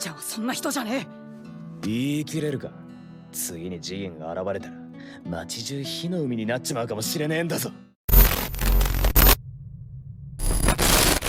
ちゃんはそんな人じゃねえ。言い切れるか。次に次元が現れたら街中火の海になっちまうかもしれねえんだぞ。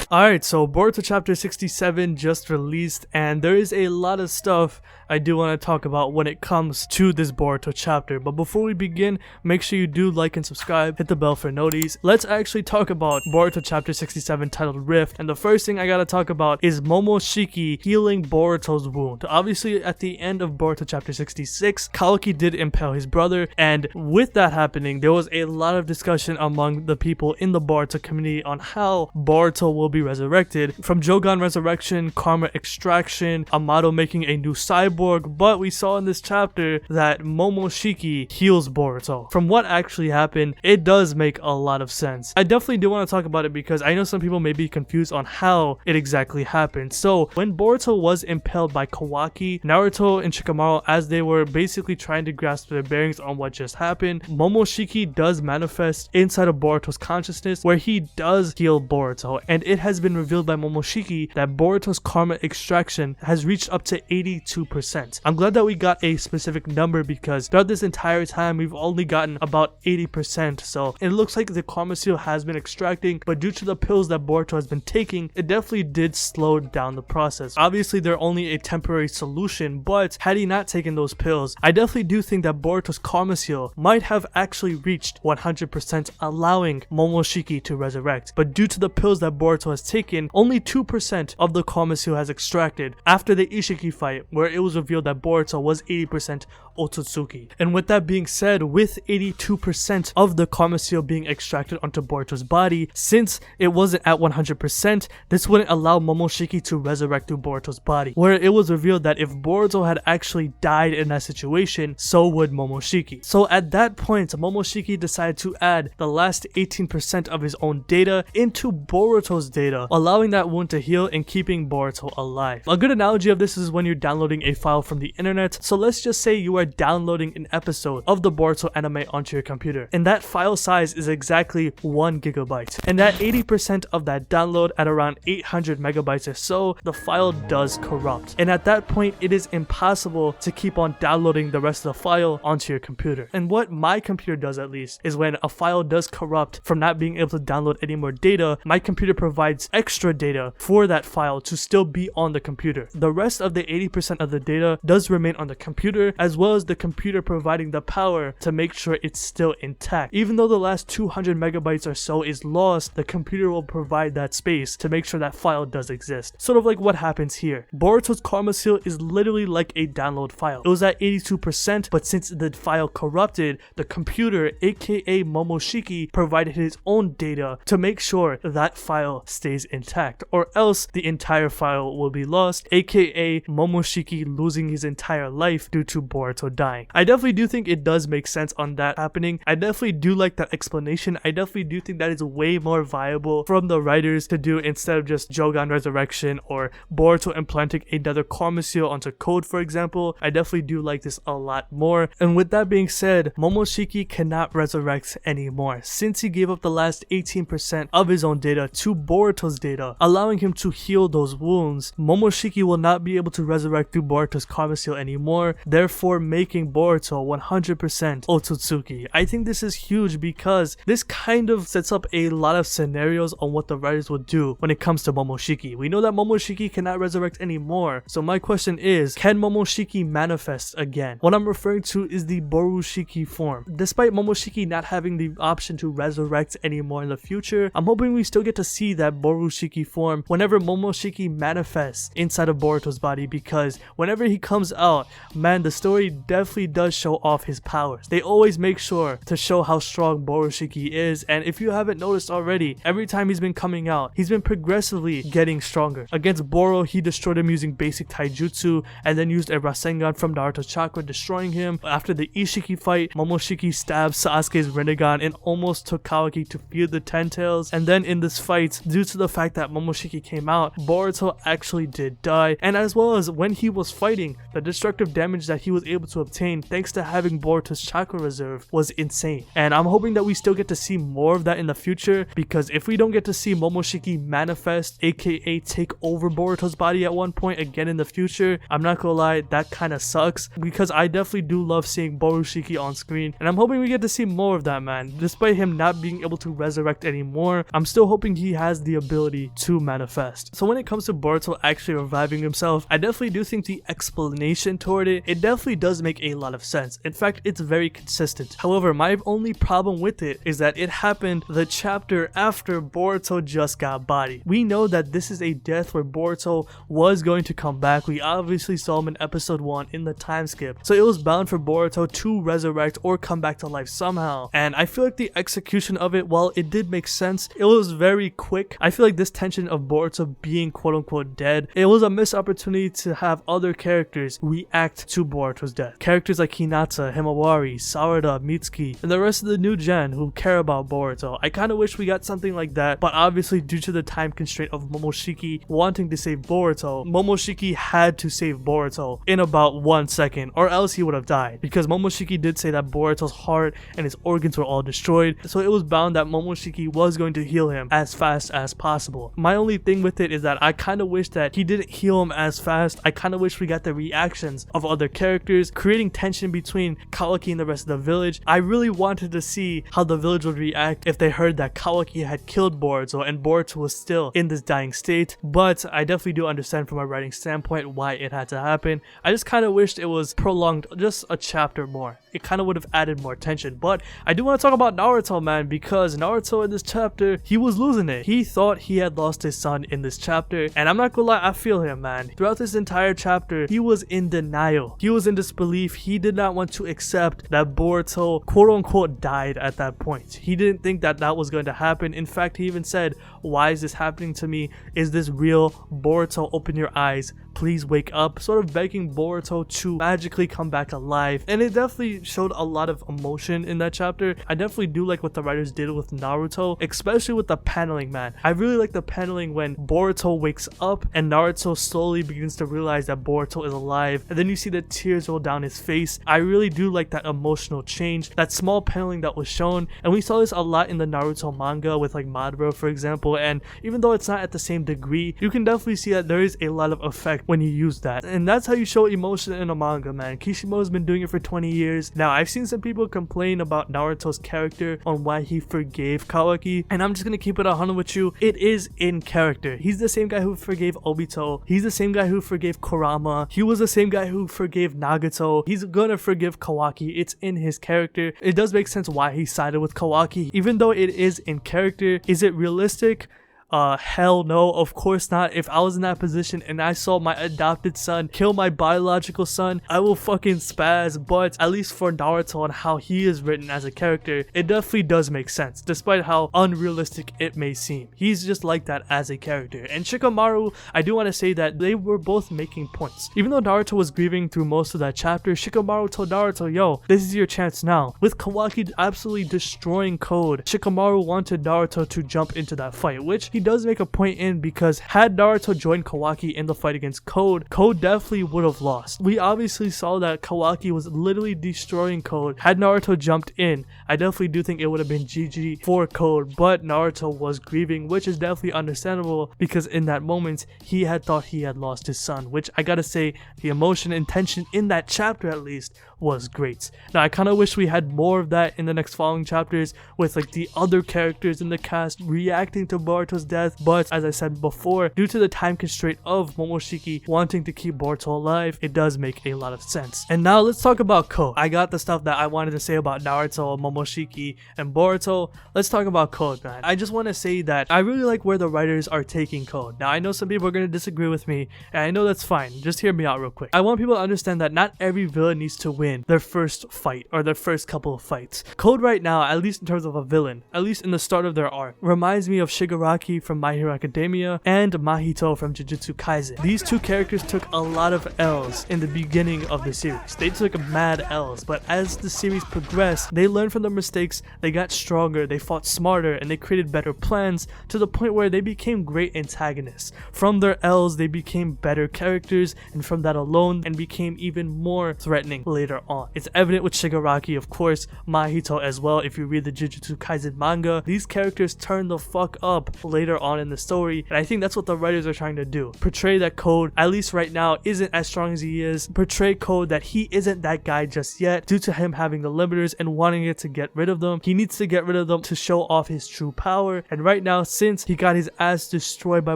Alright, so Boruto chapter 67 just released, and there is a lot of stuff I do want to talk about when it comes to this Boruto chapter. But before we begin, make sure you do like and subscribe, hit the bell for notice. Let's actually talk about Boruto chapter 67 titled Rift, and the first thing I gotta talk about is Momoshiki healing Boruto's wound. Obviously, at the end of Boruto chapter 66, Kawaki did impale his brother, and with that happening, there was a lot of discussion among the people in the Boruto community on how Boruto will be resurrected, from Jogan resurrection, karma extraction, Amado making a new cyborg, but we saw in this chapter that Momoshiki heals Boruto. From what actually happened, it does make a lot of sense. I definitely do want to talk about it because I know some people may be confused on how it exactly happened. So when Boruto was impaled by Kawaki, Naruto and Shikamaru, as they were basically trying to grasp their bearings on what just happened, Momoshiki does manifest inside of Boruto's consciousness where he does heal Boruto, and it has been revealed by Momoshiki that Boruto's karma extraction has reached up to 82%. I'm glad that we got a specific number because throughout this entire time we've only gotten about 80%, so it looks like the karma seal has been extracting, but due to the pills that Boruto has been taking, it definitely did slow down the process. Obviously they're only a temporary solution, but had he not taken those pills, I definitely do think that Boruto's karma seal might have actually reached 100%, allowing Momoshiki to resurrect. But due to the pills that Boruto has taken, only 2% of the karma seal has extracted after the Ishiki fight, where it was revealed that Boruto was 80% Otsutsuki. And with that being said, with 82% of the karma seal being extracted onto Boruto's body, since it wasn't at 100%, this wouldn't allow Momoshiki to resurrect through Boruto's body, where it was revealed that if Boruto had actually died in that situation, so would Momoshiki. So at that point, Momoshiki decided to add the last 18% of his own data into Boruto's data, allowing that wound to heal and keeping Boruto alive. A good analogy of this is when you're downloading a file from the internet. So let's just say you are downloading an episode of the Boruto anime onto your computer, and that file size is exactly 1 gigabyte, and at 80% of that download, at around 800 megabytes or so, the file does corrupt, and at that point it is impossible to keep on downloading the rest of the file onto your computer. And what my computer does, at least, is when a file does corrupt from not being able to download any more data, my computer provides extra data for that file to still be on the computer. The rest of the 80% of the data does remain on the computer, as well as the computer providing the power to make sure it's still intact. Even though the last 200 megabytes or so is lost, the computer will provide that space to make sure that file does exist. Sort of like what happens here. Boruto's karma seal is literally like a download file. It was at 82%, but since the file corrupted, the computer, aka Momoshiki, provided his own data to make sure that file stays intact, or else the entire file will be lost, aka Momoshiki losing his entire life due to Boruto dying. I definitely do think it does make sense on that happening. I definitely do like that explanation. I definitely do think that is way more viable from the writers to do instead of just Jogan resurrection or Boruto implanting another karma seal onto Code, for example. I definitely do like this a lot more. And with that being said, Momoshiki cannot resurrect anymore since he gave up the last 18% of his own data to Boruto's data, allowing him to heal those wounds. Momoshiki will not be able to resurrect through Boruto's karma seal anymore, therefore making Boruto 100% Otsutsuki. I think this is huge because this kind of sets up a lot of scenarios on what the writers would do when it comes to Momoshiki. We know that Momoshiki cannot resurrect anymore, so my question is, can Momoshiki manifest again? What I'm referring to is the Borushiki form. Despite Momoshiki not having the option to resurrect anymore in the future, I'm hoping we still get to see that Borushiki form whenever Momoshiki manifests inside of Boruto's body, because whenever he comes out, man, the story definitely does show off his powers. They always make sure to show how strong Borushiki is, and if you haven't noticed already, every time he's been coming out, he's been progressively getting stronger. Against Boro, he destroyed him using basic taijutsu, and then used a Rasengan from Naruto's chakra, destroying him. After the Ishiki fight, Momoshiki stabbed Sasuke's Rinnegan and almost took Kawaki to feel the 10 tails, and then in this fight, due to to the fact that Momoshiki came out, Boruto actually did die, and as well as when he was fighting, the destructive damage that he was able to obtain thanks to having Boruto's chakra reserve was insane. And I'm hoping that we still get to see more of that in the future, because if we don't get to see Momoshiki manifest, aka take over Boruto's body at one point again in the future, I'm not gonna lie, that kind of sucks, because I definitely do love seeing Borushiki on screen, and I'm hoping we get to see more of that man. Despite him not being able to resurrect anymore, I'm still hoping he has the ability to manifest. So when it comes to Boruto actually reviving himself, I definitely do think the explanation toward it definitely does make a lot of sense. In fact, it's very consistent. However, my only problem with it is that it happened the chapter after Boruto just got bodied. We know that this is a death where Boruto was going to come back. We obviously saw him in episode 1 in the time skip, so it was bound for Boruto to resurrect or come back to life somehow. And I feel like the execution of it, while it did make sense, it was very quick. I feel like this tension of Boruto being quote unquote dead, it was a missed opportunity to have other characters react to Boruto's death. Characters like Hinata, Himawari, Sarada, Mitsuki, and the rest of the new gen who care about Boruto. I kind of wish we got something like that, but obviously due to the time constraint of Momoshiki wanting to save Boruto, Momoshiki had to save Boruto in about 1 second, or else he would have died, because Momoshiki did say that Boruto's heart and his organs were all destroyed, so it was bound that Momoshiki was going to heal him as fast as possible. My only thing with it is that I kind of wish that he didn't heal him as fast. I kind of wish we got the reactions of other characters, creating tension between Kawaki and the rest of the village. I really wanted to see how the village would react if they heard that Kawaki had killed Boruto and Boruto was still in this dying state, but I definitely do understand from a writing standpoint why it had to happen. I just kind of wished it was prolonged just a chapter more. It kind of would have added more tension. But I do want to talk about Naruto, man, because Naruto in this chapter, he was losing it. He thought he had lost his son in this chapter, and I'm not gonna lie, I feel him, man. Throughout this entire chapter, he was in denial. He was in disbelief. He did not want to accept that Boruto quote unquote died at that point. He didn't think that that was going to happen. In fact, he even said, "Why is this happening to me? Is this real? Boruto, open your eyes. Please wake up," sort of begging Boruto to magically come back alive. And it definitely showed a lot of emotion in that chapter. I definitely do like what the writers did with Naruto, especially with the paneling, man. I really like the paneling when Boruto wakes up and Naruto slowly begins to realize that Boruto is alive, and then you see the tears roll down his face. I really do like that emotional change, that small paneling that was shown, and we saw this a lot in the Naruto manga with like Madara, for example, and even though it's not at the same degree, you can definitely see that there is a lot of effect when you use that, and that's how you show emotion in a manga, man. Kishimoto's been doing it for 20 years. Now, I've seen some people complain about Naruto's character on why he forgave Kawaki, and I'm just gonna keep it 100 with you. It is in character. He's the same guy who forgave Obito. He's the same guy who forgave Kurama. He was the same guy who forgave Nagato. He's gonna forgive Kawaki. It's in his character. It does make sense why he sided with Kawaki, even though it is in character. Is it realistic? Hell no, of course not. If I was in that position and I saw my adopted son kill my biological son, I will fucking spaz. But at least for Naruto and how he is written as a character, it definitely does make sense, despite how unrealistic it may seem. He's just like that as a character. And Shikamaru, I do want to say that they were both making points. Even though Naruto was grieving through most of that chapter, Shikamaru told Naruto, "Yo, this is your chance now." With Kawaki absolutely destroying Code, Shikamaru wanted Naruto to jump into that fight, which he does make a point in, because had Naruto joined Kawaki in the fight against Code, Code definitely would have lost. We obviously saw that Kawaki was literally destroying Code. Had Naruto jumped in, I definitely do think it would have been GG for Code, but Naruto was grieving, which is definitely understandable, because in that moment, he had thought he had lost his son, which I gotta say, the emotion and tension in that chapter at least was great. Now, I kind of wish we had more of that in the next following chapters, with like the other characters in the cast reacting to Boruto's death, but as I said before, due to the time constraint of Momoshiki wanting to keep Boruto alive, it does make a lot of sense. And now let's talk about Code. I got the stuff that I wanted to say about Naruto, Momoshiki, and Boruto. Let's talk about Code, man. I just want to say that I really like where the writers are taking Code. Now, I know some people are going to disagree with me, and I know that's fine. Just hear me out real quick. I want people to understand that not every villain needs to win win their first fight or their first couple of fights. Code right now, at least in terms of a villain, at least in the start of their arc, reminds me of Shigaraki from My Hero Academia and Mahito from Jujutsu Kaisen. These two characters took a lot of L's in the beginning of the series. They took mad L's, but as the series progressed, they learned from their mistakes, they got stronger, they fought smarter, and they created better plans to the point where they became great antagonists. From their L's, they became better characters, and from that alone, and became even more threatening later on. It's evident with Shigaraki, of course, Mahito as well. If you read the Jujutsu Kaisen manga, these characters turn the fuck up later on in the story, and I think that's what the writers are trying to do. Portray that Code, at least right now, isn't as strong as he is. Portray Code that he isn't that guy just yet, due to him having the limiters and wanting it to get rid of them. He needs to get rid of them to show off his true power, and right now, since he got his ass destroyed by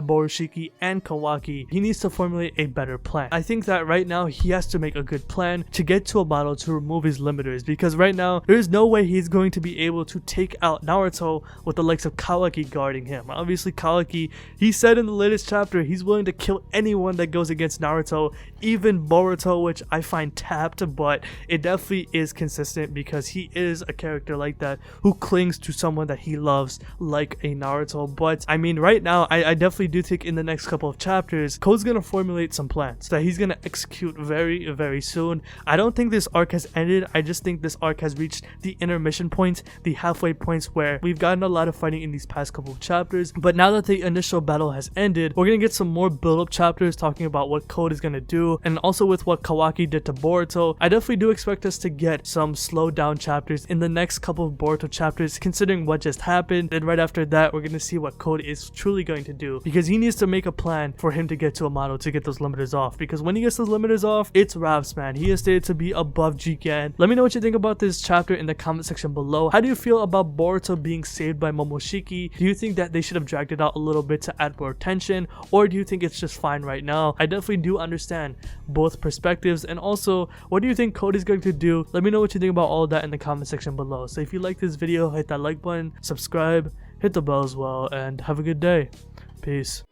momoshiki and kawaki, he needs to formulate a better plan. I think that right now he has to make a good plan to get to a model to remove his limiters, because right now there's no way he's going to be able to take out Naruto with the likes of Kawaki guarding him. Obviously Kawaki, he said in the latest chapter he's willing to kill anyone that goes against Naruto, even Boruto, which I find tapped, but it definitely is consistent because he is a character like that who clings to someone that he loves like a Naruto. But I mean, right now I definitely do think in the next couple of chapters Code's gonna formulate some plans that he's gonna execute very soon. I don't think this arc has ended. I just think this arc has reached the intermission point, the halfway points where we've gotten a lot of fighting in these past couple of chapters, but now that the initial battle has ended, we're gonna get some more build-up chapters talking about what Code is gonna do, and also with what Kawaki did to Boruto. I definitely do expect us to get some slowed down chapters in the next couple of Boruto chapters, considering what just happened. And right after that, we're gonna see what Code is truly going to do, because he needs to make a plan for him to get to a model to get those limiters off, because when he gets those limiters off, it's wraps, man. He is stated to be above Jigen. Let me know what you think about this chapter in the comment section below. How do you feel about Boruto being saved by Momoshiki? Do you think that they should have dragged it out a little bit to add more tension, or do you think it's just fine right now? I definitely do understand both perspectives. And also, what do you think Code is going to do? Let me know what you think about all of that in the comment section below. So if you like this video, hit that like button, subscribe, hit the bell as well, and have a good day. Peace.